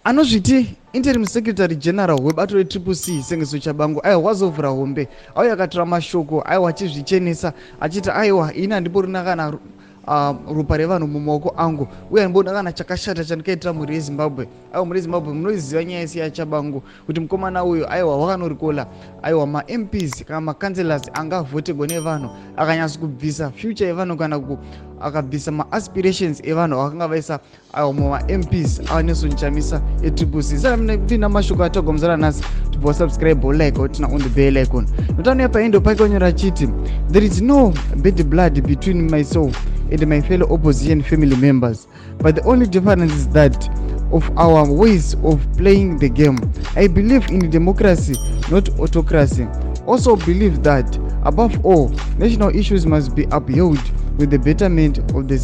Anozviti interim secretary general webato reCCC Sengeso Tshabangu Ovhura Hombe auya akatora mashoko aiwa achizvichenesa achiti aiwa ini handipori kana ropa revanhu mumaoko angu uye handipori kana chakashata chandikaitira mhuri yeZimbabwe. Aiwa mhuri yeZimbabwe munoziva nyaya yese yaTshabangu kuti mukomana uyu aiwa wakanorikolha aiwa maMPs kana makanselors angavhotegwa nevanhu akanyatsa kubvisa future yevanhu kana akabvisa maaspirations evanhu vakanga vaisa aiwa mumaMPs aNelson Chamisa eCCC. Saka ndina mashoko atogomzana nhasi tibva subscribe like utina on the bell icon. Notano yapaendo pakanyora chiti there is no bad blood between myself and my fellow opposition family members, but the only difference is that of our ways of playing the game. I believe in democracy, not autocracy. Also believe that above all, national issues must be upheld with the betterment of the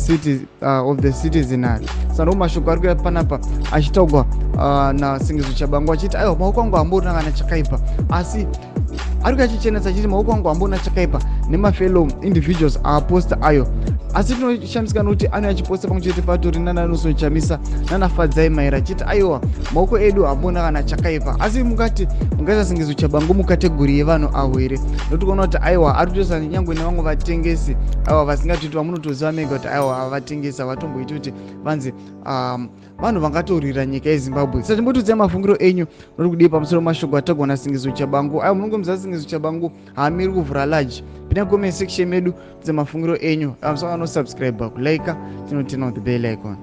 citizenry. Sano mashoko ari kuya panapa achitaugwa naSengeso Tshabangu achiti aiwa maoko angu hambona kana chakaipa, asi ari kuyachichenesa achiti maoko angu hambona chakaipa nemafellow individuals aposta ayo, asi tinoshamisa nokuti ano achiposta pamwe chete patori naNelson Chamisa naFadzai Maira achiti aiwa maoko edu hambona kana chakaipa, asi mungaisa Sengeso Tshabangu mukategori yevanhu avo here, nokuti kuona kuti aiwa ari kutoisa nyangwe nevamwe vatengesi aiwa vasingatoti vamunotoziva mega kuti aiwa avatengesi avatomboiti kuti vanzi vanhu vangatorwira nyika yeZimbabwe. Saka timbotodzai mafungiro enyu nori kudii pamusoro mashoko atagwa naSengeso Tshabangu. Aiwa munongomuziva Sengeso Tshabangu haamiri kuvhura large. Pinda comment section medu dzemafungiro enyu. Musaka no subscribe kulike tinotena the bell icon.